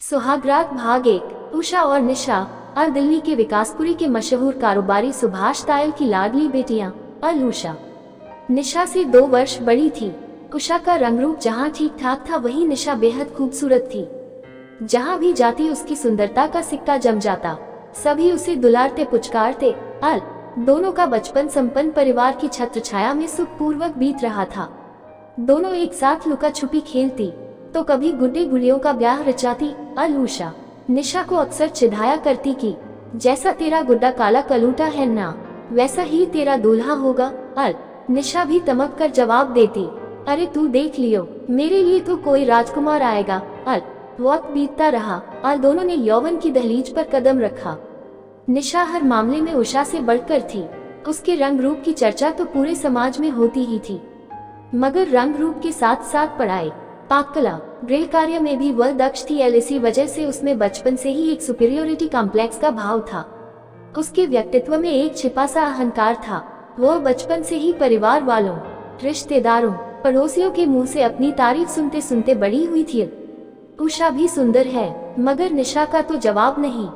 सुहागरात भाग 1। उषा और निशा। अल दिल्ली के विकासपुरी के मशहूर कारोबारी सुभाष तायल की लाडली बेटियां अल उषा। निशा से 2 वर्ष बड़ी थी। उषा का रंग रूप जहाँ ठीक ठाक था, वहीं निशा बेहद खूबसूरत थी। जहाँ भी जाती उसकी सुंदरता का सिक्का जम जाता। सभी उसे दुलारते पुचकारते। अल दोनों का बचपन संपन्न परिवार की छत्र छाया में सुखपूर्वक बीत रहा था। दोनों एक साथ लुका छुपी खेलती तो कभी गुड्डे गुड़ियों का ब्याह रचाती। अल उषा निशा को अक्सर चिढ़ाया करती कि जैसा तेरा गुड्डा काला कलूटा है ना, वैसा ही तेरा दूल्हा होगा। अल निशा भी तमक कर जवाब देती, अरे तू देख लियो, मेरे लिए तो कोई राजकुमार आएगा। अल वक्त बीतता रहा। अल दोनों ने यौवन की दहलीज पर कदम रखा। निशा हर मामले में उषा से बढ़कर थी। उसके रंग रूप की चर्चा तो पूरे समाज में होती ही थी, मगर रंग रूप के साथ साथ पढ़ाई, पाक कला, गृह कार्य में भी वह दक्ष थी। इसी वजह से उसमें बचपन से ही एक सुपीरियोरिटी कॉम्प्लेक्स का भाव था। उसके व्यक्तित्व में एक छिपा सा अहंकार था। वह बचपन से ही परिवार वालों, रिश्तेदारों, पड़ोसियों के मुंह से अपनी तारीफ सुनते सुनते बड़ी हुई थी। उषा भी सुंदर है, मगर निशा का तो जवाब नहीं।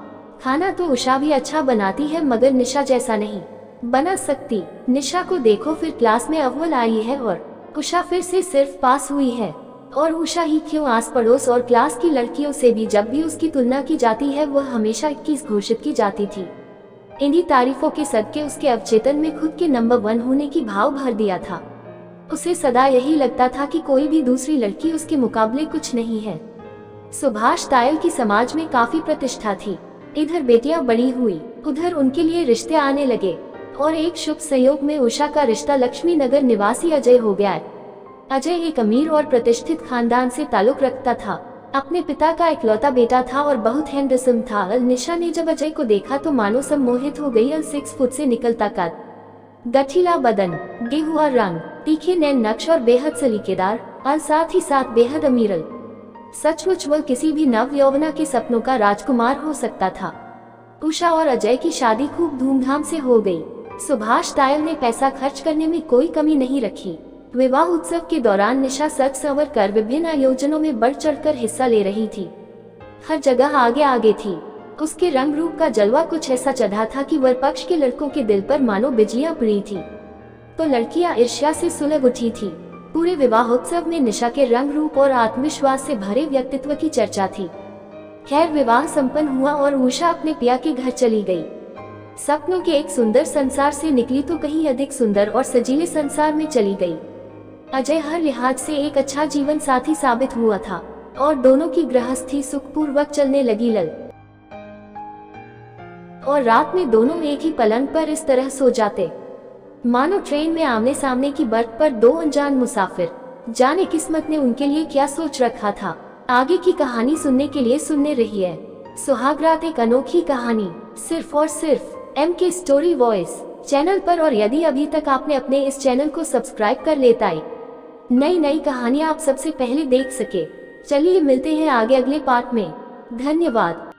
खाना तो उषा भी अच्छा बनाती है, मगर निशा जैसा नहीं बना सकती। निशा को देखो, फिर क्लास में अव्वल आई है और उषा फिर से सिर्फ पास हुई है। और उषा ही क्यों, आस पड़ोस और क्लास की लड़कियों से भी जब भी उसकी तुलना की जाती है, वह हमेशा 21 घोषित की जाती थी। इन्हीं तारीफों के सदके उसके अवचेतन में खुद के नंबर 1 होने की भाव भर दिया था। उसे सदा यही लगता था कि कोई भी दूसरी लड़की उसके मुकाबले कुछ नहीं है। सुभाष तायल की समाज में काफी प्रतिष्ठा थी। इधर बेटियां बड़ी हुई, उधर उनके लिए रिश्ते आने लगे और एक शुभ संयोग में उषा का रिश्ता लक्ष्मी नगर निवासी अजय हो गया। अजय एक अमीर और प्रतिष्ठित खानदान से ताल्लुक रखता था। अपने पिता का इकलौता बेटा था और बहुत हैंडसम था। निशा ने जब अजय को देखा तो मानो सम्मोहित हो गई। 6 फुट से निकलता कद, गठीला बदन, गेहुआ रंग, तीखे नैन नक्श और बेहद सलीकेदार, और साथ ही साथ बेहद अमीरल। सचमुच वह किसी भी नव यौवना के सपनों का राजकुमार हो सकता था। उषा और अजय की शादी खूब धूमधाम से हो गई। सुभाष तायल ने पैसा खर्च करने में कोई कमी नहीं रखी। विवाह उत्सव के दौरान निशा सज संवर कर विभिन्न आयोजनों में बढ़ चढ़कर हिस्सा ले रही थी। हर जगह आगे आगे थी। उसके रंग रूप का जलवा कुछ ऐसा चढ़ा था कि वर पक्ष के लड़कों के दिल पर मानो बिजलियां पड़ी थी, तो लड़कियां ईर्ष्या से सुलग उठी थी। पूरे विवाहोत्सव में निशा के रंग रूप और आत्मविश्वास से भरे व्यक्तित्व की चर्चा थी। खैर, विवाह संपन्न हुआ और उषा अपने पिया के घर चली गई। सपनों के एक सुंदर संसार से निकली तो कहीं अधिक सुंदर और सजीले संसार में चली गई। अजय हर लिहाज से एक अच्छा जीवन साथी साबित हुआ था और दोनों की गृहस्थी सुखपूर्वक चलने लगी। और रात में दोनों एक ही पलंग पर इस तरह सो जाते मानो ट्रेन में आमने सामने की बर्थ पर 2 अनजान मुसाफिर। जाने किस्मत ने उनके लिए क्या सोच रखा था। आगे की कहानी सुनने के लिए सुनने रहिए। सुहागरात एक अनोखी कहानी, सिर्फ और सिर्फ MK स्टोरी वॉइस चैनल पर। और यदि अभी तक आपने अपने इस चैनल को सब्सक्राइब कर लेता है, नई नई कहानियां आप सबसे पहले देख सके। चलिए मिलते हैं आगे अगले पार्ट में। धन्यवाद।